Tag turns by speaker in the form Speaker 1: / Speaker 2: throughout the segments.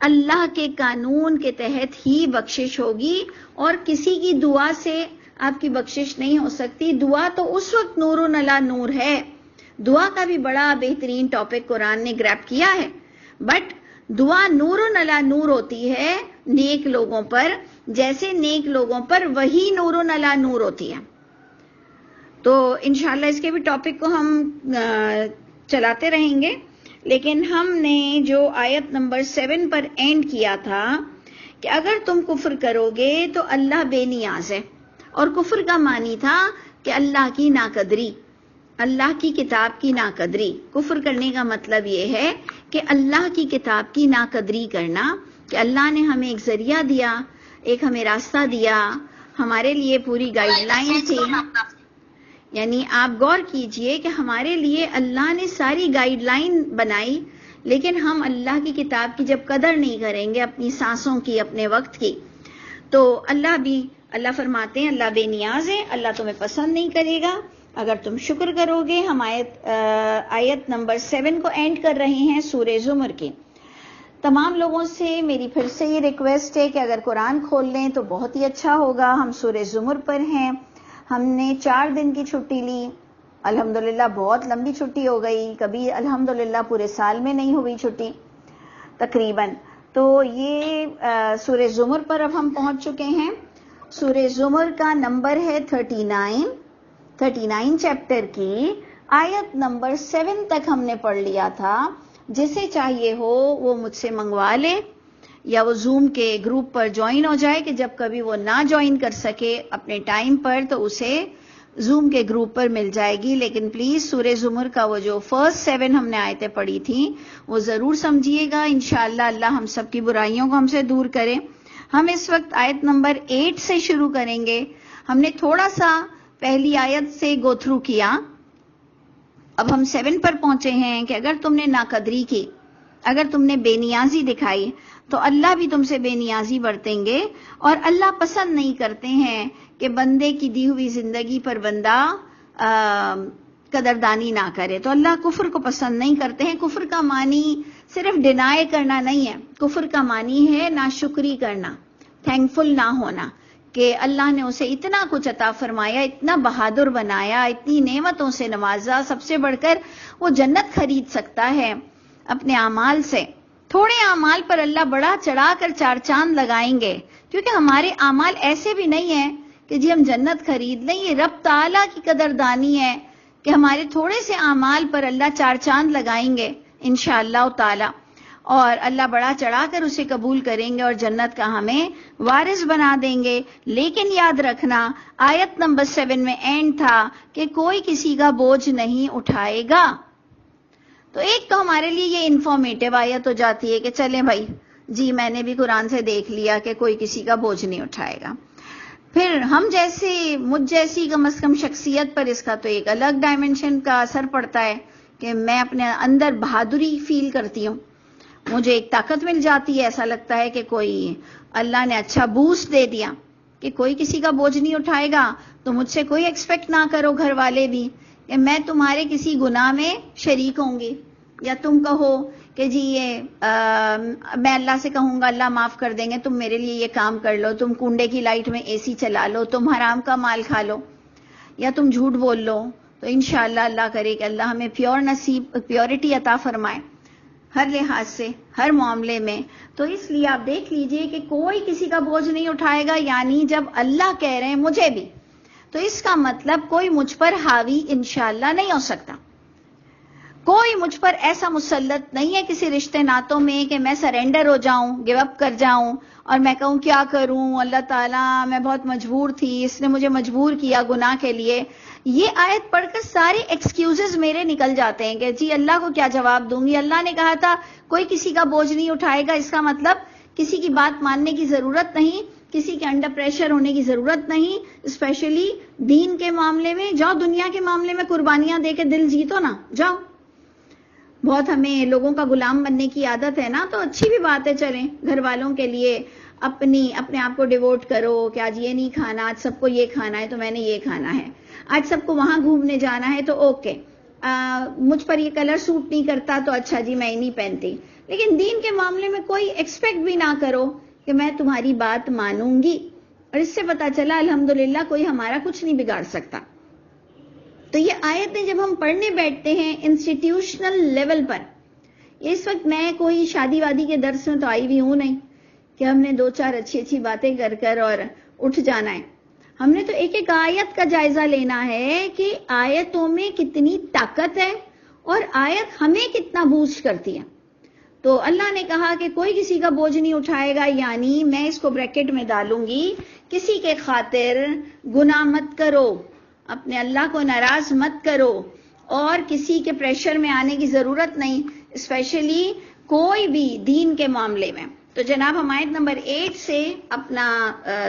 Speaker 1: اللہ کے قانون کے تحت ہی بخشش ہوگی، اور کسی کی دعا سے آپ کی بخشش نہیں ہو سکتی. دعا تو اس وقت نور علی نور ہے. دعا کا بھی بڑا بہترین ٹاپک قرآن نے گریب کیا ہے، بٹ دعا نور علی نور ہوتی ہے نیک لوگوں پر، جیسے نیک لوگوں پر وہی نور علی نور ہوتی ہے. تو انشاءاللہ اس کے بھی ٹاپک کو ہم چلاتے رہیں گے، لیکن ہم نے جو آیت نمبر 7 پر اینڈ کیا تھا کہ اگر تم کفر کرو گے تو اللہ بے نیاز ہے، اور کفر کا معنی تھا کہ اللہ کی ناقدری، اللہ کی کتاب کی ناقدری. کفر کرنے کا مطلب یہ ہے کہ اللہ کی کتاب کی ناقدری کرنا، کہ اللہ نے ہمیں ایک ذریعہ دیا، ایک ہمیں راستہ دیا، ہمارے لیے پوری گائیڈ لائن تھی. یعنی آپ غور کیجئے کہ ہمارے لیے اللہ نے ساری گائیڈ لائن بنائی، لیکن ہم اللہ کی کتاب کی جب قدر نہیں کریں گے، اپنی سانسوں کی، اپنے وقت کی، تو اللہ فرماتے ہیں اللہ بے نیاز ہے، اللہ تمہیں پسند نہیں کرے گا اگر تم شکر کرو گے. ہم آیت نمبر 7 کو اینڈ کر رہے ہیں سورہ زمر کی. تمام لوگوں سے میری پھر سے یہ ریکویسٹ ہے کہ اگر قرآن کھول لیں تو بہت ہی اچھا ہوگا. ہم سورہ زمر پر ہیں. ہم نے 4 دن کی چھٹی لی، الحمدللہ بہت لمبی چھٹی ہو گئی، کبھی الحمدللہ پورے سال میں نہیں ہوئی چھٹی تقریباً. تو یہ سورہ زمر پر اب ہم پہنچ چکے ہیں. سورہ زمر کا نمبر ہے 39 چیپٹر کی آیت نمبر 7 تک ہم نے پڑھ لیا تھا. جسے چاہیے ہو وہ مجھ سے منگوا لے، یا وہ زوم کے گروپ پر جوائن ہو جائے، کہ جب کبھی وہ نہ جوائن کر سکے اپنے ٹائم پر تو اسے زوم کے گروپ پر مل جائے گی. لیکن پلیز سورہ زمر کا وہ جو فرسٹ 7 ہم نے آیتیں پڑھی تھیں وہ ضرور سمجھیے گا. انشاءاللہ اللہ ہم سب کی برائیوں کو ہم سے دور کرے. ہم اس وقت آیت نمبر 8 سے شروع کریں گے. ہم نے تھوڑا سا پہلی آیت سے گو تھرو کیا، اب ہم 7 پر پہنچے ہیں کہ اگر تم نے ناقدری کی، اگر تم نے بے نیازی دکھائی تو اللہ بھی تم سے بے نیازی برتیں گے. اور اللہ پسند نہیں کرتے ہیں کہ بندے کی دی ہوئی زندگی پر بندہ قدردانی نہ کرے. تو اللہ کفر کو پسند نہیں کرتے ہیں. کفر کا معنی صرف ڈینائی کرنا نہیں ہے، کفر کا معنی ہے ناشکری کرنا، تھینکفل نہ ہونا کہ اللہ نے اسے اتنا کچھ عطا فرمایا، اتنا بہادر بنایا، اتنی نعمتوں سے نوازا. سب سے بڑھ کر وہ جنت خرید سکتا ہے اپنے اعمال سے. تھوڑے اعمال پر اللہ بڑا چڑھا کر 4 چاند لگائیں گے، کیونکہ ہمارے اعمال ایسے بھی نہیں ہیں کہ جی ہم جنت خرید لیں. یہ رب تعالیٰ کی قدردانی ہے کہ ہمارے تھوڑے سے اعمال پر اللہ 4 چاند لگائیں گے انشاءاللہ تعالی، اور اللہ بڑا چڑھا کر اسے قبول کریں گے اور جنت کا ہمیں وارث بنا دیں گے. لیکن یاد رکھنا آیت نمبر 7 میں اینڈ تھا کہ کوئی کسی کا بوجھ نہیں اٹھائے گا. تو ایک تو ہمارے لیے یہ انفارمیٹیو آیت ہو جاتی ہے کہ چلیں بھائی جی میں نے بھی قرآن سے دیکھ لیا کہ کوئی کسی کا بوجھ نہیں اٹھائے گا. پھر ہم جیسے مجھ جیسی کم از کم شخصیت پر اس کا تو ایک الگ ڈائمنشن کا اثر پڑتا ہے کہ میں اپنے اندر بہادری فیل کرتی ہوں، مجھے ایک طاقت مل جاتی ہے. ایسا لگتا ہے کہ کوئی اللہ نے اچھا بوسٹ دے دیا کہ کوئی کسی کا بوجھ نہیں اٹھائے گا. تو مجھ سے کوئی ایکسپیکٹ نہ کرو، گھر والے بھی، کہ میں تمہارے کسی گناہ میں شریک ہوں گی، یا تم کہو کہ جی یہ میں اللہ سے کہوں گا اللہ معاف کر دیں گے، تم میرے لیے یہ کام کر لو، تم کنڈے کی لائٹ میں اے سی چلا لو، تم حرام کا مال کھا لو، یا تم جھوٹ بول لو. تو انشاءاللہ اللہ کرے کہ اللہ ہمیں پیورٹی عطا فرمائے ہر لحاظ سے، ہر معاملے میں. تو اس لیے آپ دیکھ لیجئے کہ کوئی کسی کا بوجھ نہیں اٹھائے گا، یعنی جب اللہ کہہ رہے ہیں مجھے بھی، تو اس کا مطلب کوئی مجھ پر حاوی انشاءاللہ نہیں ہو سکتا. کوئی مجھ پر ایسا مسلط نہیں ہے کسی رشتے ناتوں میں کہ میں سرنڈر ہو جاؤں، گیو اپ کر جاؤں اور میں کہوں کیا کروں اللہ تعالیٰ میں بہت مجبور تھی، اس نے مجھے مجبور کیا گناہ کے لیے. یہ آیت پڑھ کر سارے ایکسکیوزز میرے نکل جاتے ہیں کہ جی اللہ کو کیا جواب دوں گی. اللہ نے کہا تھا کوئی کسی کا بوجھ نہیں اٹھائے گا، اس کا مطلب کسی کی بات ماننے کی ضرورت نہیں، کسی کے انڈر پریشر ہونے کی ضرورت نہیں، اسپیشلی دین کے معاملے میں. جاؤ دنیا کے معاملے میں قربانیاں دے کے دل جیتو نا، جاؤ. بہت ہمیں لوگوں کا غلام بننے کی عادت ہے نا، تو اچھی بھی بات ہے، چلیں گھر والوں کے لیے اپنے آپ کو ڈیووٹ کرو کہ آج یہ نہیں کھانا، آج سب کو یہ کھانا ہے تو میں نے یہ کھانا ہے، آج سب کو وہاں گھومنے جانا ہے تو اوکے، مجھ پر یہ کلر سوٹ نہیں کرتا تو اچھا جی میں ہی نہیں پہنتی. لیکن دین کے معاملے میں کوئی ایکسپیکٹ بھی نہ کرو کہ میں تمہاری بات مانوں گی، اور اس سے پتا چلا الحمدللہ کوئی ہمارا کچھ نہیں بگاڑ سکتا۔ تو یہ آیتیں جب ہم پڑھنے بیٹھتے ہیں انسٹیٹیوشنل لیول پر، اس وقت میں کوئی شادی وادی کے درس میں تو آئی بھی ہوں نہیں کہ ہم نے 2-4 اچھی باتیں کر اور اٹھ جانا ہے۔ ہم نے تو ایک ایک آیت کا جائزہ لینا ہے کہ آیتوں میں کتنی طاقت ہے اور آیت ہمیں کتنا بوسٹ کرتی ہے۔ تو اللہ نے کہا کہ کوئی کسی کا بوجھ نہیں اٹھائے گا، یعنی میں اس کو بریکٹ میں ڈالوں گی، کسی کے خاطر گناہ مت کرو، اپنے اللہ کو ناراض مت کرو، اور کسی کے پریشر میں آنے کی ضرورت نہیں، اسپیشلی کوئی بھی دین کے معاملے میں۔ تو جناب ہم آیت نمبر 8 سے اپنا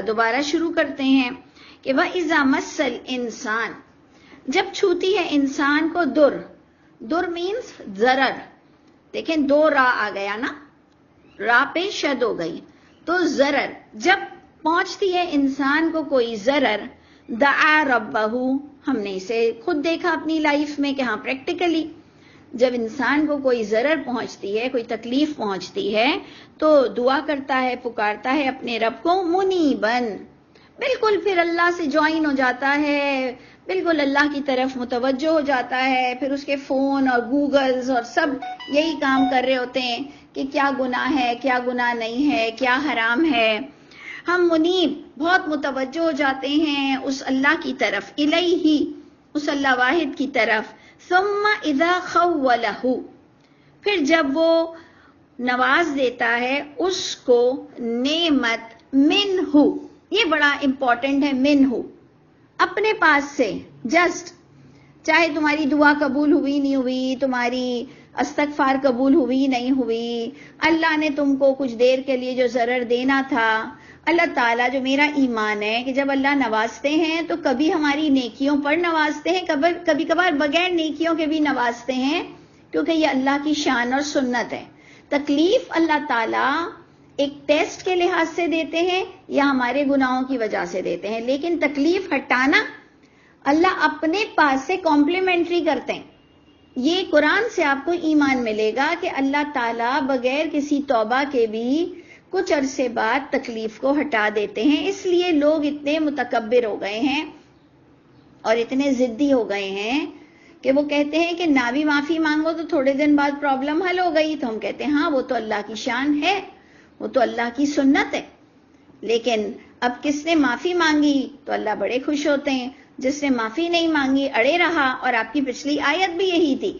Speaker 1: دوبارہ شروع کرتے ہیں کہ وَإِذَا مَسَّ الْإِنسان، جب چھوتی ہے انسان کو در مینز ضرر، دیکھیں 2 را آ گیا نا، را پہ شد ہو گئی، تو ضرر، جب پہنچتی ہے انسان کو کوئی ضرر، دعا ربہ، ہم نے اسے خود دیکھا اپنی لائف میں کہ ہاں پریکٹیکلی جب انسان کو کوئی ضرر پہنچتی ہے، کوئی تکلیف پہنچتی ہے، تو دعا کرتا ہے، پکارتا ہے اپنے رب کو، منیبن، بالکل پھر اللہ سے جوائن ہو جاتا ہے، بالکل اللہ کی طرف متوجہ ہو جاتا ہے، پھر اس کے فون اور گوگلز اور سب یہی کام کر رہے ہوتے ہیں کہ کیا گناہ ہے، کیا گناہ نہیں ہے، کیا حرام ہے۔ ہم منیب، بہت متوجہ ہو جاتے ہیں اس اللہ کی طرف، الیہ، اس اللہ واحد کی طرف۔ ثم اذا خولہ، پھر جب وہ نواز دیتا ہے اس کو نعمت منہ، یہ بڑا امپورٹنٹ ہے، منہ، اپنے پاس سے، جسٹ چاہے تمہاری دعا قبول ہوئی نہیں ہوئی، تمہاری استغفار قبول ہوئی نہیں ہوئی، اللہ نے تم کو کچھ دیر کے لیے جو ضرر دینا تھا، اللہ تعالیٰ، جو میرا ایمان ہے کہ جب اللہ نوازتے ہیں تو کبھی ہماری نیکیوں پر نوازتے ہیں، کبھی کبھار بغیر نیکیوں کے بھی نوازتے ہیں، کیونکہ یہ اللہ کی شان اور سنت ہے۔ تکلیف اللہ تعالیٰ ایک ٹیسٹ کے لحاظ سے دیتے ہیں یا ہمارے گناہوں کی وجہ سے دیتے ہیں، لیکن تکلیف ہٹانا اللہ اپنے پاس سے کمپلیمنٹری کرتے ہیں۔ یہ قرآن سے آپ کو ایمان ملے گا کہ اللہ تعالیٰ بغیر کسی توبہ کے بھی کچھ عرصے بعد تکلیف کو ہٹا دیتے ہیں۔ اس لیے لوگ اتنے متکبر ہو گئے ہیں اور اتنے ضدی ہو گئے ہیں کہ وہ کہتے ہیں کہ نہ بھی معافی مانگو تو تھوڑے دن بعد پرابلم حل ہو گئی، تو ہم کہتے ہیں ہاں وہ تو اللہ کی شان ہے، وہ تو اللہ کی سنت ہے۔ لیکن اب کس نے معافی مانگی تو اللہ بڑے خوش ہوتے ہیں، جس نے معافی نہیں مانگی اڑے رہا۔ اور آپ کی پچھلی آیت بھی یہی تھی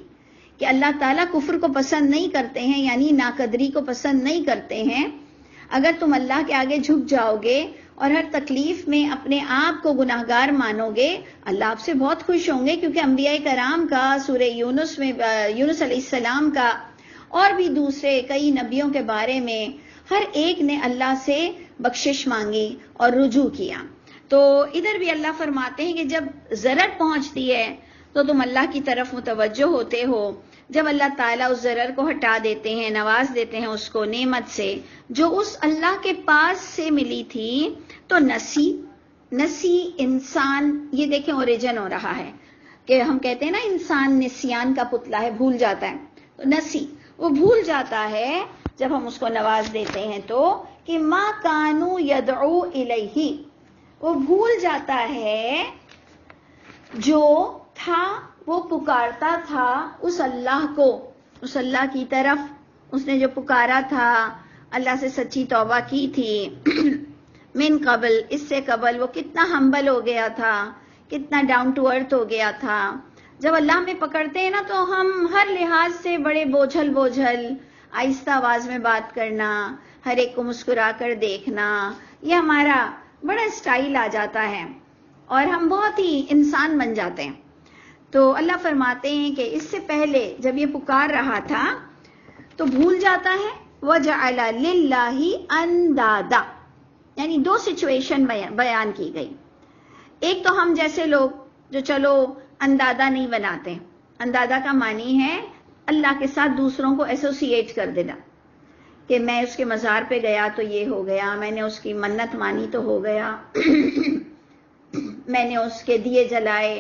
Speaker 1: کہ اللہ تعالیٰ کفر کو پسند نہیں کرتے ہیں، یعنی ناقدری کو پسند نہیں کرتے ہیں۔ اگر تم اللہ کے آگے جھک جاؤ گے اور ہر تکلیف میں اپنے آپ کو گناہگار مانو گے، اللہ آپ سے بہت خوش ہوں گے، کیونکہ انبیاء کرام کا سورہ یونس میں، یونس علیہ السلام کا اور بھی دوسرے کئی نبیوں کے بارے میں ہر ایک نے اللہ سے بخشش مانگی اور رجوع کیا۔ تو ادھر بھی اللہ فرماتے ہیں کہ جب ضرر پہنچتی ہے تو تم اللہ کی طرف متوجہ ہوتے ہو۔ جب اللہ تعالیٰ اس ضرر کو ہٹا دیتے ہیں، نواز دیتے ہیں اس کو نعمت سے جو اس اللہ کے پاس سے ملی تھی، تو نسی انسان، یہ دیکھیں اوریجن ہو رہا ہے کہ ہم کہتے ہیں نا انسان نسیان کا پتلا ہے، بھول جاتا ہے، تو نسی، وہ بھول جاتا ہے جب ہم اس کو نواز دیتے ہیں تو، کہ ما کانوا یدعو الیہ، وہ بھول جاتا ہے جو تھا وہ پکارتا تھا اس اللہ کو، اس اللہ کی طرف، اس نے جو پکارا تھا، اللہ سے سچی توبہ کی تھی، من قبل، اس سے قبل وہ کتنا ہمبل ہو گیا تھا، کتنا ڈاؤن ٹو ارتھ ہو گیا تھا۔ جب اللہ ہمیں پکڑتے ہیں نا تو ہم ہر لحاظ سے بڑے بوجھل آہستہ آواز میں بات کرنا، ہر ایک کو مسکرا کر دیکھنا، یہ ہمارا بڑا اسٹائل آ جاتا ہے اور ہم بہت ہی انسان بن جاتے ہیں۔ تو اللہ فرماتے ہیں کہ اس سے پہلے جب یہ پکار رہا تھا تو بھول جاتا ہے، وَجَعَلَ لِلَّهِ أَنْدَادًا، یعنی 2 سچویشن بیان کی گئی۔ ایک تو ہم جیسے لوگ جو چلو اندادہ نہیں بناتے، اندادہ کا معنی ہے اللہ کے ساتھ دوسروں کو ایسوسیٹ کر دینا، کہ میں اس کے مزار پہ گیا تو یہ ہو گیا، میں نے اس کی منت مانی تو ہو گیا، میں نے اس کے دیے جلائے،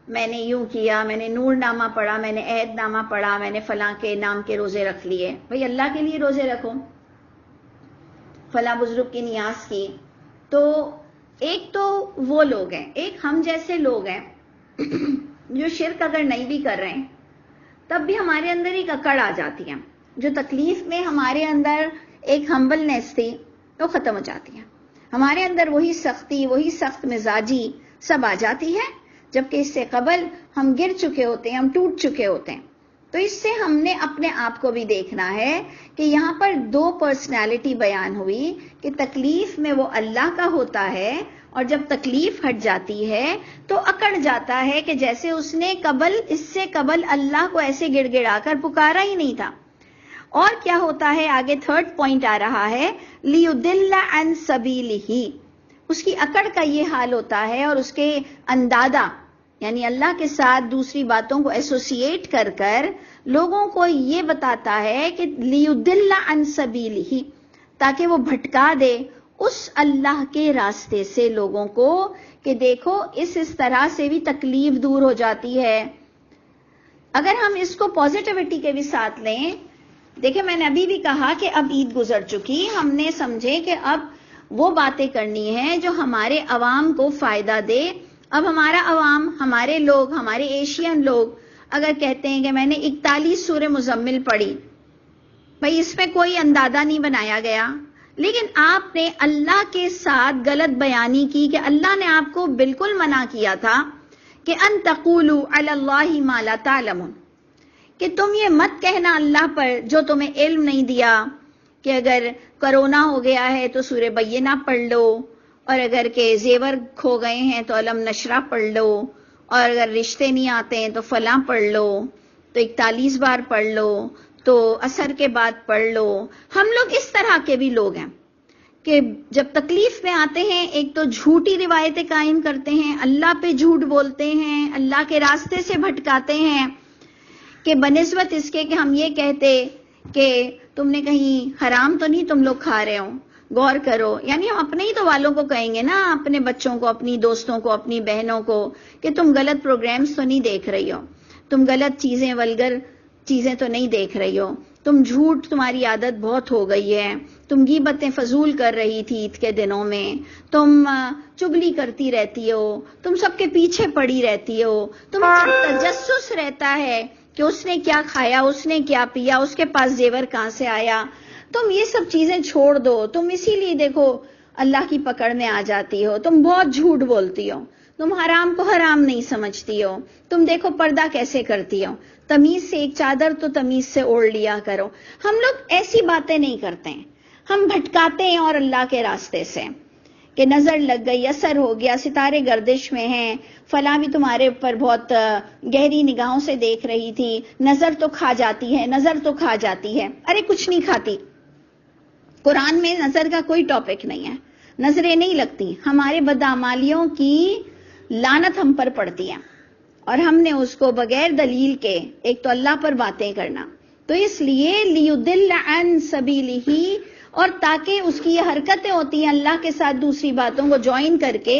Speaker 1: میں نے یوں کیا، میں نے نور نامہ پڑھا، میں نے عہد نامہ پڑھا، میں نے فلاں کے نام کے روزے رکھ لیے. بھئی اللہ کے لیے روزے رکھو، فلاں بزرگ کی نیاز کی. تو ایک تو وہ لوگ ہیں، ایک ہم جیسے لوگ ہیں جو شرک اگر نہیں بھی کر رہے ہیں تب بھی ہمارے اندر ایک اکڑ آ جاتی ہے. جو تکلیف میں ہمارے اندر ایک ہمبلنس تھی وہ ختم ہو جاتی ہے. ہمارے اندر وہی سختی، وہی سخت مزاجی سب آ جاتی ہے، جبکہ اس سے قبل ہم گر چکے ہوتے ہیں، ہم ٹوٹ چکے ہوتے ہیں. تو اس سے ہم نے اپنے آپ کو بھی دیکھنا ہے کہ یہاں پر دو پرسنالٹی بیان ہوئی کہ تکلیف میں وہ اللہ کا ہوتا ہے، اور جب تکلیف ہٹ جاتی ہے تو اکڑ جاتا ہے کہ جیسے اس نے اس سے قبل اللہ کو ایسے گڑ گڑا کر پکارا ہی نہیں تھا. اور کیا ہوتا ہے، آگے تھرڈ پوائنٹ آ رہا ہے، لیُضِلَّ عَن سَبِیلِهِ. اس کی اکڑ کا یہ حال ہوتا ہے، اور اس کے اندادہ یعنی اللہ کے ساتھ دوسری باتوں کو ایسوسیٹ کر کر لوگوں کو یہ بتاتا ہے کہ لیُضِلَّ عَن سَبِیلِهِ، تاکہ وہ بھٹکا دے اس اللہ کے راستے سے لوگوں کو کہ دیکھو اس طرح سے بھی تکلیف دور ہو جاتی ہے. اگر ہم اس کو پازیٹیوٹی کے بھی ساتھ لیں، دیکھیں میں نے ابھی بھی کہا کہ اب عید گزر چکی، ہم نے سمجھے کہ اب وہ باتیں کرنی ہیں جو ہمارے عوام کو فائدہ دے. اب ہمارا عوام، ہمارے لوگ، ہمارے ایشین لوگ اگر کہتے ہیں کہ میں نے 41 سورہ مزمل پڑھی، بھئی اس میں کوئی اندازہ نہیں بنایا گیا، لیکن آپ نے اللہ کے ساتھ غلط بیانی کی کہ اللہ نے آپ کو بالکل منع کیا تھا کہ ان تقولوا علی اللہ ما لا تعلمون، کہ تم یہ مت کہنا اللہ پر جو تمہیں علم نہیں دیا، کہ اگر کرونا ہو گیا ہے تو سورہ بینہ پڑھ لو، اور اگر کہ زیور کھو گئے ہیں تو علم نشرہ پڑھ لو، اور اگر رشتے نہیں آتے ہیں تو فلاں پڑھ لو، تو 41 بار پڑھ لو، تو عصر کے بعد پڑھ لو. ہم لوگ اس طرح کے بھی لوگ ہیں کہ جب تکلیف میں آتے ہیں ایک تو جھوٹی روایتیں قائم کرتے ہیں، اللہ پہ جھوٹ بولتے ہیں، اللہ کے راستے سے بھٹکاتے ہیں، کہ بنسبت اس کے کہ ہم یہ کہتے کہ تم نے کہیں حرام تو نہیں تم لوگ کھا رہے ہو، غور کرو. یعنی ہم اپنے ہی تو والوں کو کہیں گے نا، اپنے بچوں کو، اپنی دوستوں کو، اپنی بہنوں کو، کہ تم غلط پروگرامز تو نہیں دیکھ رہی ہو، تم غلط چیزیں، ولگر چیزیں تو نہیں دیکھ رہی ہو، تم جھوٹ تمہاری عادت بہت ہو گئی ہے، تم غیبتیں فضول کر رہی تھی عید کے دنوں میں، تم چگلی کرتی رہتی ہو، تم سب کے پیچھے پڑی رہتی ہو، تمہیں تجسس رہتا ہے کہ اس نے کیا کھایا، اس نے کیا پیا، اس کے پاس زیور کہاں سے آیا. تم یہ سب چیزیں چھوڑ دو، تم اسی لیے دیکھو اللہ کی پکڑ میں آ جاتی ہو، تم بہت جھوٹ بولتی ہو، تم حرام کو حرام نہیں سمجھتی ہو، تم دیکھو پردہ کیسے کرتی ہو، تمیز سے ایک چادر تو تمیز سے اوڑھ لیا کرو. ہم لوگ ایسی باتیں نہیں کرتے ہیں، ہم بھٹکاتے ہیں اور اللہ کے راستے سے کہ نظر لگ گئی، اثر ہو گیا، ستارے گردش میں ہیں، فلاں بھی تمہارے اوپر بہت گہری نگاہوں سے دیکھ رہی تھی، نظر تو کھا جاتی ہے، نظر تو کھا جاتی ہے. ارے کچھ نہیں کھاتی، قرآن میں نظر کا کوئی ٹاپک نہیں ہے، نظریں نہیں لگتی، ہمارے بدعمالیوں کی لعنت ہم پر پڑتی ہے، اور ہم نے اس کو بغیر دلیل کے ایک تو اللہ پر باتیں کرنا. تو اس لیے لیُضِلَّ عَن سَبِیلِهِ، اور تاکہ اس کی یہ حرکتیں ہوتی ہیں اللہ کے ساتھ دوسری باتوں کو جوائن کر کے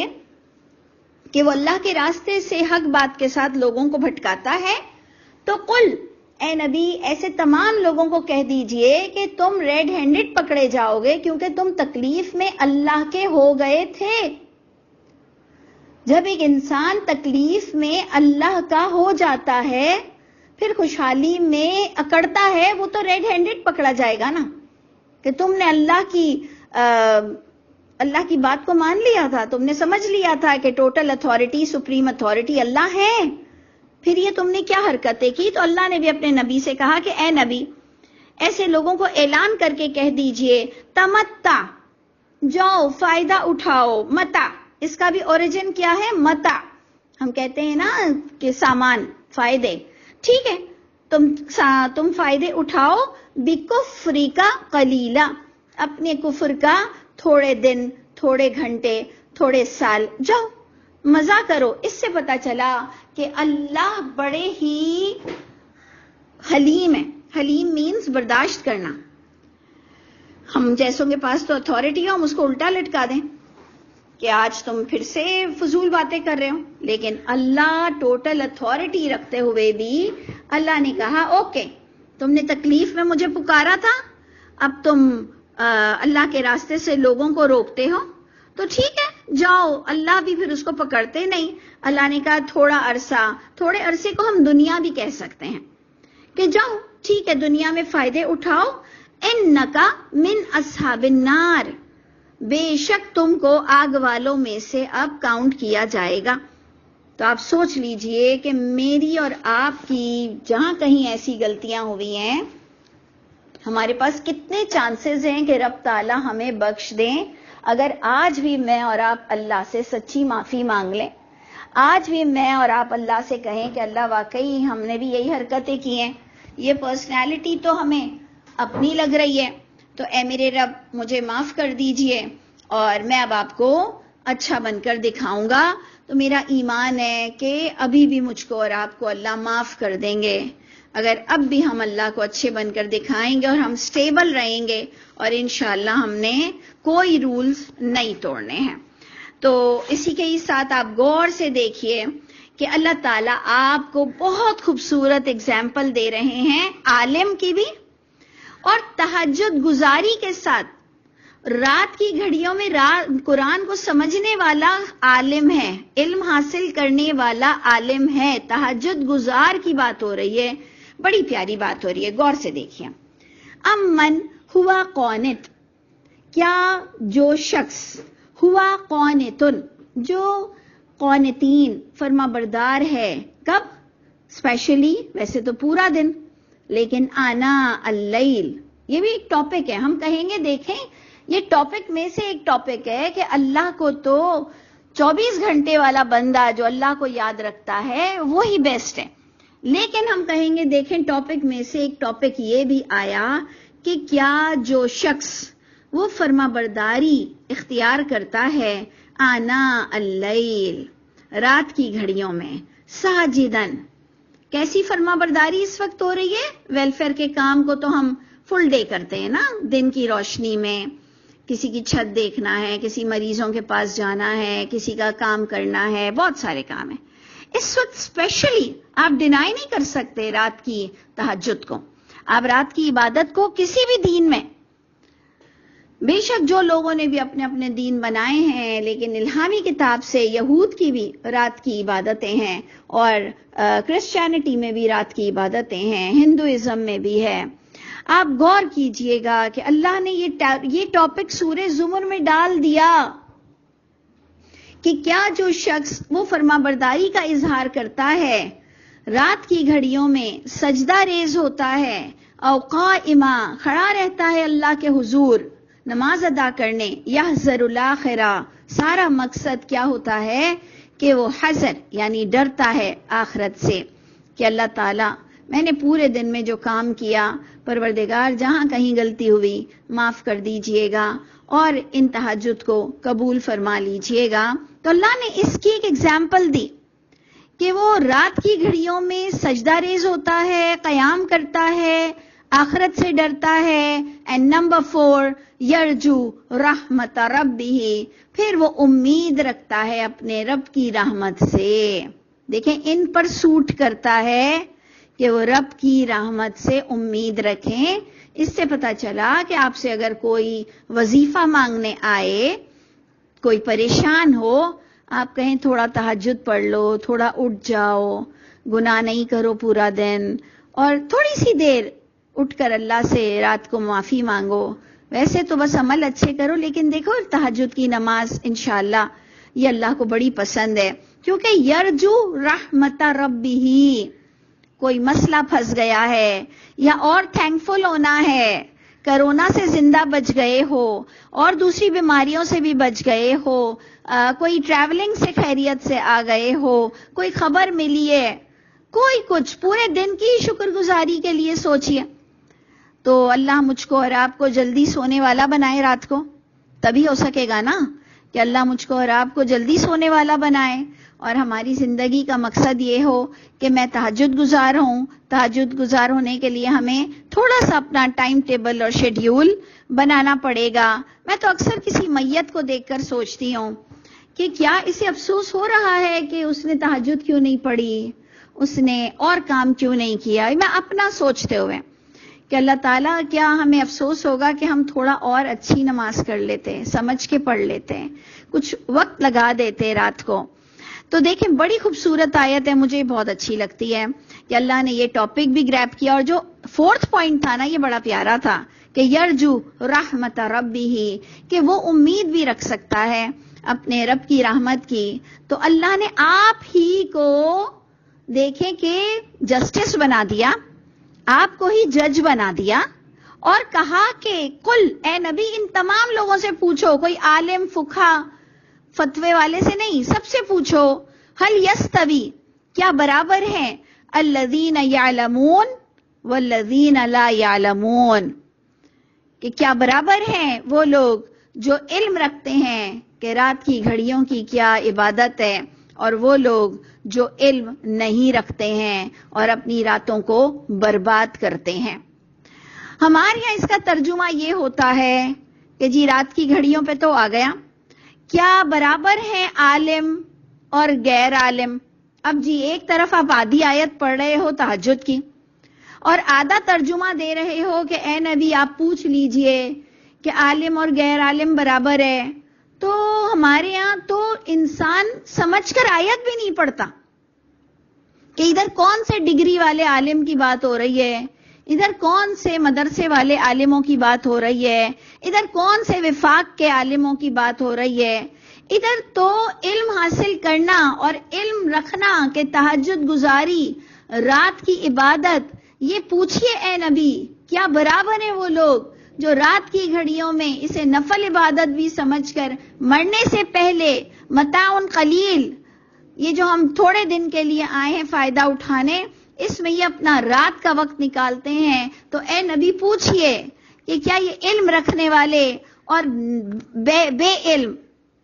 Speaker 1: کہ وہ اللہ کے راستے سے حق بات کے ساتھ لوگوں کو بھٹکاتا ہے. تو قل، اے نبی ایسے تمام لوگوں کو کہہ دیجئے کہ تم ریڈ ہینڈڈ پکڑے جاؤ گے، کیونکہ تم تکلیف میں اللہ کے ہو گئے تھے. جب ایک انسان تکلیف میں اللہ کا ہو جاتا ہے پھر خوشحالی میں اکڑتا ہے، وہ تو ریڈ ہینڈڈ پکڑا جائے گا نا، کہ تم نے اللہ کی بات کو مان لیا تھا، تم نے سمجھ لیا تھا کہ ٹوٹل اتھارٹی، سپریم اتھارٹی اللہ ہے، پھر یہ تم نے کیا حرکتیں کی. تو اللہ نے بھی اپنے نبی سے کہا کہ اے نبی ایسے لوگوں کو اعلان کر کے کہہ دیجئے تمتع، جاؤ فائدہ اٹھاؤ. متع اس کا بھی اوریجن کیا ہے؟ متع. ہم کہتے ہیں نا کہ سامان، فائدے، ٹھیک ہے، تم فائدے اٹھاؤ بکفری کا قلیلا، اپنے کفر کا تھوڑے دن، تھوڑے گھنٹے، تھوڑے سال، جاؤ مزہ کرو. اس سے پتا چلا کہ اللہ بڑے ہی حلیم ہے. حلیم مینز برداشت کرنا. ہم جیسوں کے پاس تو اتھارٹی ہے، ہم اس کو الٹا لٹکا دیں. کہ آج تم پھر سے فضول باتیں کر رہے ہو. لیکن اللہ ٹوٹل اتھارٹی رکھتے ہوئے بھی اللہ نے کہا اوکے تم نے تکلیف میں مجھے پکارا تھا, اب تم اللہ کے راستے سے لوگوں کو روکتے ہو تو ٹھیک ہے جاؤ. اللہ بھی پھر اس کو پکڑتے نہیں. اللہ نے کہا تھوڑا عرصہ, تھوڑے عرصے کو ہم دنیا بھی کہہ سکتے ہیں کہ جاؤ ٹھیک ہے دنیا میں فائدے اٹھاؤ. انکا من اصحاب النار, بے شک تم کو آگ والوں میں سے اب کاؤنٹ کیا جائے گا. تو آپ سوچ لیجئے کہ میری اور آپ کی جہاں کہیں ایسی غلطیاں ہوئی ہیں, ہمارے پاس کتنے چانسز ہیں کہ رب تعالی ہمیں بخش دیں اگر آج بھی میں اور آپ اللہ سے سچی معافی مانگ لیں. آج بھی میں اور آپ اللہ سے کہیں کہ اللہ واقعی ہم نے بھی یہی حرکتیں کی ہیں, یہ پرسنالٹی تو ہمیں اپنی لگ رہی ہے, تو اے میرے رب مجھے معاف کر دیجئے اور میں اب آپ کو اچھا بن کر دکھاؤں گا. تو میرا ایمان ہے کہ ابھی بھی مجھ کو اور آپ کو اللہ معاف کر دیں گے اگر اب بھی ہم اللہ کو اچھے بن کر دکھائیں گے اور ہم سٹیبل رہیں گے اور انشاءاللہ ہم نے کوئی رولز نہیں توڑنے ہیں. تو اسی کے ہی ساتھ آپ غور سے دیکھیے کہ اللہ تعالیٰ آپ کو بہت خوبصورت اگزامپل دے رہے ہیں عالم کی بھی اور تہجد گزاری کے ساتھ. رات کی گھڑیوں میں قرآن کو سمجھنے والا عالم ہے, علم حاصل کرنے والا عالم ہے, تہجد گزار کی بات ہو رہی ہے. بڑی پیاری بات ہو رہی ہے, غور سے دیکھیے. امن ہوا قانت, کیا جو شخص ہوا قانتن, جو قانتین فرما بردار ہے, کب اسپیشلی, ویسے تو پورا دن, لیکن آنا اللیل یہ بھی ایک ٹاپک ہے. ہم کہیں گے دیکھیں یہ ٹاپک میں سے ایک ٹاپک ہے کہ اللہ کو تو 24 گھنٹے والا بندہ جو اللہ کو یاد رکھتا ہے وہی بیسٹ ہے. لیکن ہم کہیں گے دیکھیں ٹاپک میں سے ایک ٹاپک یہ بھی آیا کہ کیا جو شخص وہ فرما برداری اختیار کرتا ہے آنا اللیل, رات کی گھڑیوں میں, ساجدن, کیسی فرما برداری اس وقت ہو رہی ہے؟ ویلفیئر کے کام کو تو ہم فل ڈے کرتے ہیں نا, دن کی روشنی میں کسی کی چھت دیکھنا ہے, کسی مریضوں کے پاس جانا ہے, کسی کا کام کرنا ہے, بہت سارے کام ہیں. اس وقت اسپیشلی آپ ڈینائی نہیں کر سکتے رات کی تہجد کو, آپ رات کی عبادت کو کسی بھی دین میں, بے شک جو لوگوں نے بھی اپنے اپنے دین بنائے ہیں, لیکن الہامی کتاب سے یہود کی بھی رات کی عبادتیں ہیں اور کرسچینٹی میں بھی رات کی عبادتیں ہیں, ہندوازم میں بھی ہے. آپ غور کیجئے گا کہ اللہ نے یہ ٹاپک سورہ زمر میں ڈال دیا کہ کیا جو شخص وہ فرما برداری کا اظہار کرتا ہے, رات کی گھڑیوں میں سجدہ ریز ہوتا ہے, او قائما, کھڑا رہتا ہے اللہ کے حضور نماز ادا کرنے, یحذر الاخرہ, سارا مقصد کیا ہوتا ہے کہ وہ حذر یعنی ڈرتا ہے آخرت سے کہ اللہ تعالیٰ میں نے پورے دن میں جو کام کیا پروردگار جہاں کہیں غلطی ہوئی معاف کر دیجئے گا اور ان تہجد کو قبول فرما لیجئے گا. تو اللہ نے اس کی ایک ایگزامپل دی کہ وہ رات کی گھڑیوں میں سجدہ ریز ہوتا ہے, قیام کرتا ہے, آخرت سے ڈرتا ہے. اینڈ نمبر 4 یرجو رحمت ربہ, پھر وہ امید رکھتا ہے اپنے رب کی رحمت سے. دیکھیں ان پر سوٹ کرتا ہے کہ وہ رب کی رحمت سے امید رکھیں. اس سے پتہ چلا کہ آپ سے اگر کوئی وظیفہ مانگنے آئے, کوئی پریشان ہو, آپ کہیں تھوڑا تہجد پڑھ لو, تھوڑا اٹھ جاؤ, گناہ نہیں کرو پورا دن, اور تھوڑی سی دیر اٹھ کر اللہ سے رات کو معافی مانگو. ویسے تو بس عمل اچھے کرو, لیکن دیکھو تہجد کی نماز انشاءاللہ یہ اللہ کو بڑی پسند ہے, کیونکہ یرجو رحمت ربہ, کوئی مسئلہ پھنس گیا ہے یا اور تھینکفل ہونا ہے, کرونا سے زندہ بچ گئے ہو اور دوسری بیماریوں سے بھی بچ گئے ہو, کوئی ٹریولنگ سے خیریت سے آ گئے ہو, کوئی خبر ملی ہے, کوئی کچھ, پورے دن کی شکر گزاری کے لیے سوچئے. تو اللہ مجھ کو اور آپ کو جلدی سونے والا بنائے رات کو, تبھی ہو سکے گا نا کہ اللہ مجھ کو اور آپ کو جلدی سونے والا بنائے اور ہماری زندگی کا مقصد یہ ہو کہ میں تہجد گزار ہوں. تہجد گزار ہونے کے لیے ہمیں تھوڑا سا اپنا ٹائم ٹیبل اور شیڈیول بنانا پڑے گا. میں تو اکثر کسی میت کو دیکھ کر سوچتی ہوں کہ کیا اسے افسوس ہو رہا ہے کہ اس نے تہجد کیوں نہیں پڑھی, اس نے اور کام کیوں نہیں کیا. میں اپنا سوچتے ہوئے کہ اللہ تعالیٰ کیا ہمیں افسوس ہوگا کہ ہم تھوڑا اور اچھی نماز کر لیتے, سمجھ کے پڑھ لیتے, کچھ وقت لگا دیتے رات کو. تو دیکھیں بڑی خوبصورت آیت ہے, مجھے بہت اچھی لگتی ہے کہ اللہ نے یہ ٹاپک بھی گریب کیا. اور جو 4تھ پوائنٹ تھا نا, یہ بڑا پیارا تھا کہ یرجو رحمت ربی, کہ وہ امید بھی رکھ سکتا ہے اپنے رب کی رحمت کی. تو اللہ نے آپ ہی کو دیکھیں کہ جسٹس بنا دیا, آپ کو ہی جج بنا دیا, اور کہا کہ قل, اے نبی ان تمام لوگوں سے پوچھو, کوئی عالم فقہ فتوے والے سے نہیں, سب سے پوچھو, هل یستوی, کیا برابر ہیں, الذین یعلمون والذین لا یعلمون, کہ کیا برابر ہیں وہ لوگ جو علم رکھتے ہیں کہ رات کی گھڑیوں کی کیا عبادت ہے, اور وہ لوگ جو علم نہیں رکھتے ہیں اور اپنی راتوں کو برباد کرتے ہیں. ہمارے یہاں اس کا ترجمہ یہ ہوتا ہے کہ جی رات کی گھڑیوں پہ تو آ گیا, کیا برابر ہیں عالم اور غیر عالم. اب جی ایک طرف آپ آدھی آیت پڑھ رہے ہو تہجد کی, اور آدھا ترجمہ دے رہے ہو کہ اے نبی آپ پوچھ لیجئے کہ عالم اور غیر عالم برابر ہے. تو ہمارے ہاں تو انسان سمجھ کر آیت بھی نہیں پڑھتا کہ ادھر کون سے ڈگری والے عالم کی بات ہو رہی ہے, ادھر کون سے مدرسے والے عالموں کی بات ہو رہی ہے, ادھر کون سے وفاق کے عالموں کی بات ہو رہی ہے. ادھر تو علم حاصل کرنا اور علم رکھنا کہ تہجد گزاری, رات کی عبادت, یہ پوچھئے اے نبی کیا برابر ہیں وہ لوگ جو رات کی گھڑیوں میں اسے نفل عبادت بھی سمجھ کر مرنے سے پہلے متاع قلیل, یہ جو ہم تھوڑے دن کے لیے آئے ہیں فائدہ اٹھانے, اس میں یہ اپنا رات کا وقت نکالتے ہیں. تو اے نبی پوچھئے کہ کیا یہ علم رکھنے والے اور بے علم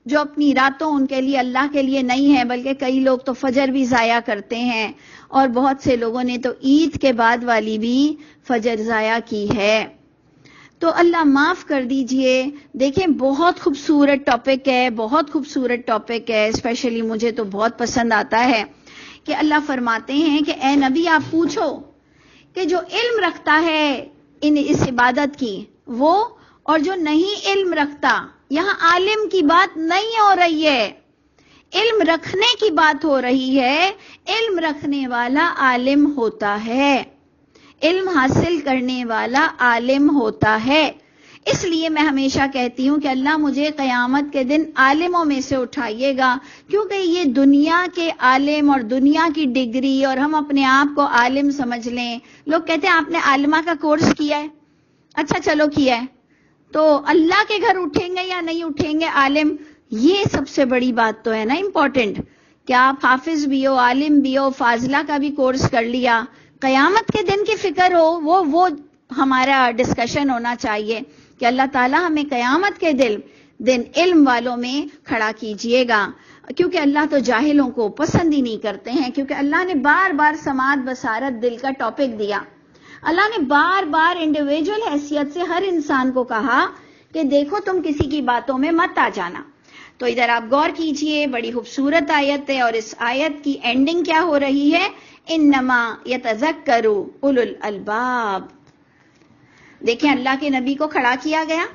Speaker 1: جو اپنی راتوں ان کے لیے اللہ کے لیے نہیں ہے, بلکہ کئی لوگ تو فجر بھی ضائع کرتے ہیں, اور بہت سے لوگوں نے تو عید کے بعد والی بھی فجر ضائع کی ہے. تو اللہ معاف کر دیجئے. دیکھیں بہت خوبصورت ٹاپک ہے, بہت خوبصورت ٹاپک ہے, اسپیشلی مجھے تو بہت پسند آتا ہے کہ اللہ فرماتے ہیں کہ اے نبی آپ پوچھو کہ جو علم رکھتا ہے اس عبادت کی وہ, اور جو نہیں علم رکھتا. یہاں عالم کی بات نہیں ہو رہی ہے, علم رکھنے کی بات ہو رہی ہے. علم رکھنے والا عالم ہوتا ہے, علم حاصل کرنے والا عالم ہوتا ہے. اس لیے میں ہمیشہ کہتی ہوں کہ اللہ مجھے قیامت کے دن عالموں میں سے اٹھائیے گا, کیونکہ یہ دنیا کے عالم اور دنیا کی ڈگری, اور ہم اپنے آپ کو عالم سمجھ لیں. لوگ کہتے ہیں آپ نے عالمہ کا کورس کیا ہے, اچھا چلو کیا ہے, تو اللہ کے گھر اٹھیں گے یا نہیں اٹھیں گے عالم, یہ سب سے بڑی بات تو ہے نا امپورٹنٹ. کیا آپ حافظ بھی ہو, عالم بھی ہو, فاضلہ کا بھی کورس کر لیا, قیامت کے دن کی فکر ہو, وہ ہمارا ڈسکشن ہونا چاہیے کہ اللہ تعالیٰ ہمیں قیامت کے دن علم والوں میں کھڑا کیجئے گا. کیونکہ اللہ تو جاہلوں کو پسند ہی نہیں کرتے ہیں, کیونکہ اللہ نے بار بار سماعت بصارت دل کا ٹاپک دیا. اللہ نے بار بار انڈیویجول حیثیت سے ہر انسان کو کہا کہ دیکھو تم کسی کی باتوں میں مت آ جانا. تو ادھر آپ غور کیجئے, بڑی خوبصورت آیت ہے, اور اس آیت کی اینڈنگ کیا ہو رہی ہے, انما یتذکر اولو الالباب. دیکھیں اللہ کے نبی کو کھڑا کیا گیا,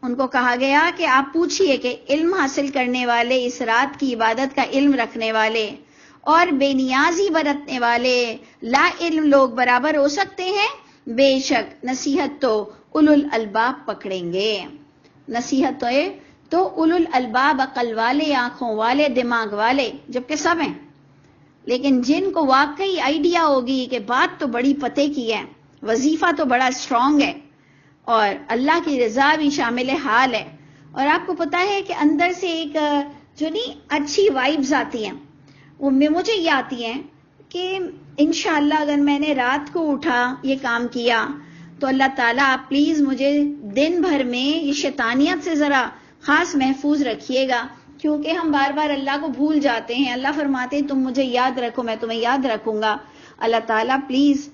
Speaker 1: ان کو کہا گیا کہ آپ پوچھئے کہ علم حاصل کرنے والے, اس رات کی عبادت کا علم رکھنے والے اور بے نیازی برتنے والے لا علم لوگ برابر ہو سکتے ہیں. بے شک نصیحت تو اولو الالباب پکڑیں گے. نصیحت تو اولو الالباب, عقل والے, آنکھوں والے, دماغ والے, جبکہ سب ہیں. لیکن جن کو واقعی آئیڈیا ہوگی کہ بات تو بڑی پتے کی ہے, وظیفہ تو بڑا اسٹرانگ ہے, اور اللہ کی رضا بھی شامل حال ہے, اور آپ کو پتا ہے کہ اندر سے ایک جو نہیں اچھی وائبز آتی ہیں, وہ مجھے یہ آتی ہیں کہ انشاءاللہ اگر میں نے رات کو اٹھا یہ کام کیا تو اللہ تعالیٰ آپ پلیز مجھے دن بھر میں یہ شیطانیت سے ذرا خاص محفوظ رکھیے گا, کیونکہ ہم بار بار اللہ کو بھول جاتے ہیں. اللہ فرماتے ہیں تم مجھے یاد رکھو میں تمہیں یاد رکھوں گا. اللہ تعالیٰ پلیز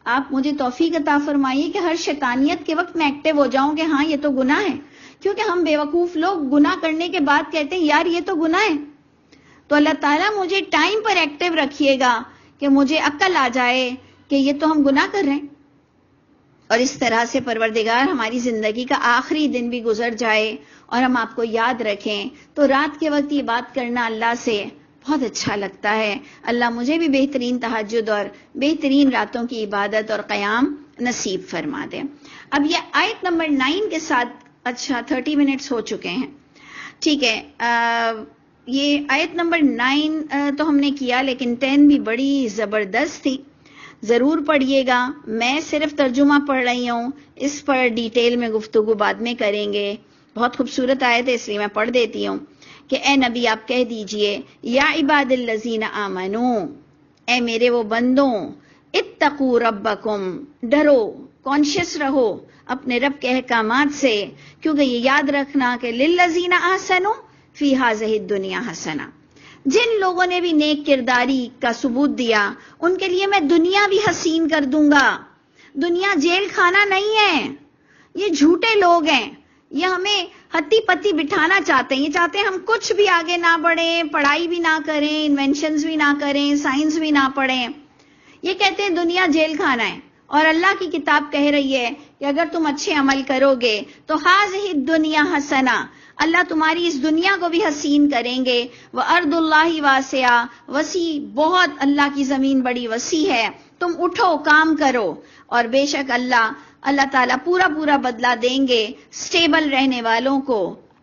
Speaker 1: آپ مجھے توفیق عطا فرمائیے کہ ہر شیطانیت کے وقت میں ایکٹیو ہو جاؤں کہ ہاں یہ تو گناہ ہے. کیونکہ ہم بیوقوف لوگ گناہ کرنے کے بعد کہتے ہیں یار یہ تو گناہ ہے, تو اللہ تعالیٰ مجھے ٹائم پر ایکٹیو رکھیے گا کہ مجھے عقل آ جائے کہ یہ تو ہم گناہ کر رہے ہیں، اور اس طرح سے پروردگار ہماری زندگی کا آخری دن بھی گزر جائے اور ہم آپ کو یاد رکھیں. تو رات کے وقت یہ بات کرنا اللہ سے بہت اچھا لگتا ہے. اللہ مجھے بھی بہترین تہجد اور بہترین راتوں کی عبادت اور قیام نصیب فرما دے. اب یہ آیت نمبر 9 کے ساتھ، اچھا 30 منٹس ہو چکے ہیں، ٹھیک ہے. یہ آیت نمبر 9 تو ہم نے کیا، لیکن 10 بھی بڑی زبردست تھی، ضرور پڑھیے گا. میں صرف ترجمہ پڑھ رہی ہوں، اس پر ڈیٹیل میں گفتگو بعد میں کریں گے. بہت خوبصورت آیت ہے، اس لیے میں پڑھ دیتی ہوں کہ اے نبی آپ کہہ دیجئے یا عباد الذین آمنو، اے میرے وہ بندوں، اتقوا ربکم، ڈرو، کانشیس رہو اپنے رب کے احکامات سے، کیونکہ یہ یاد رکھنا کہ للذین احسنوا فی ہذہ الدنیا حسنہ، جن لوگوں نے بھی نیک کرداری کا ثبوت دیا ان کے لیے میں دنیا بھی حسین کر دوں گا. دنیا جیل خانہ نہیں ہے، یہ جھوٹے لوگ ہیں، یہ ہمیں ہتی پتی بٹھانا چاہتے ہیں. یہ چاہتے ہیں ہم کچھ بھی آگے نہ بڑھیں، پڑھائی بھی نہ کریں، انوینشنز بھی نہ کریں، سائنس بھی نہ پڑھیں. یہ کہتے ہیں دنیا جیل خانہ ہے، اور اللہ کی کتاب کہہ رہی ہے کہ اگر تم اچھے عمل کرو گے تو ہذہ الدنیا حسنہ، اللہ تمہاری اس دنیا کو بھی حسین کریں گے. وَأَرْضُ اللَّهِ وَاسِعَةٌ، وسیع بہت، اللہ کی زمین بڑی وسیع ہے، تم اٹھو کام کرو، اور بے شک اللہ تعالیٰ پورا بدلہ دیں گے سٹیبل رہنے والوں کو.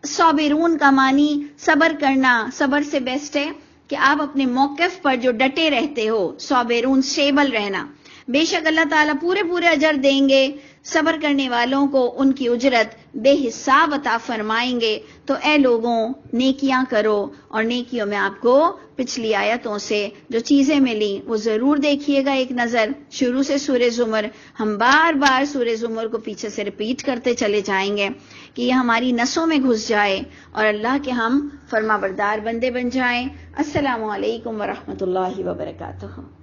Speaker 1: صابرون کا معنی صبر کرنا، صبر سے بیسٹ ہے کہ آپ اپنے موقف پر جو ڈٹے رہتے ہو، صابرون سٹیبل رہنا. بے شک اللہ تعالیٰ پورے اجر دیں گے صبر کرنے والوں کو، ان کی اجرت بے حساب عطا فرمائیں گے. تو اے لوگوں نیکیاں کرو، اور نیکیوں میں آپ کو پچھلی آیتوں سے جو چیزیں ملی وہ ضرور دیکھیے گا ایک نظر. شروع سے سورہ زمر، ہم بار سورہ زمر کو پیچھے سے ریپیٹ کرتے چلے جائیں گے کہ یہ ہماری نسوں میں گھس جائے اور اللہ کے ہم فرما بردار بندے بن جائیں. السلام علیکم ورحمۃ اللہ وبرکاتہ.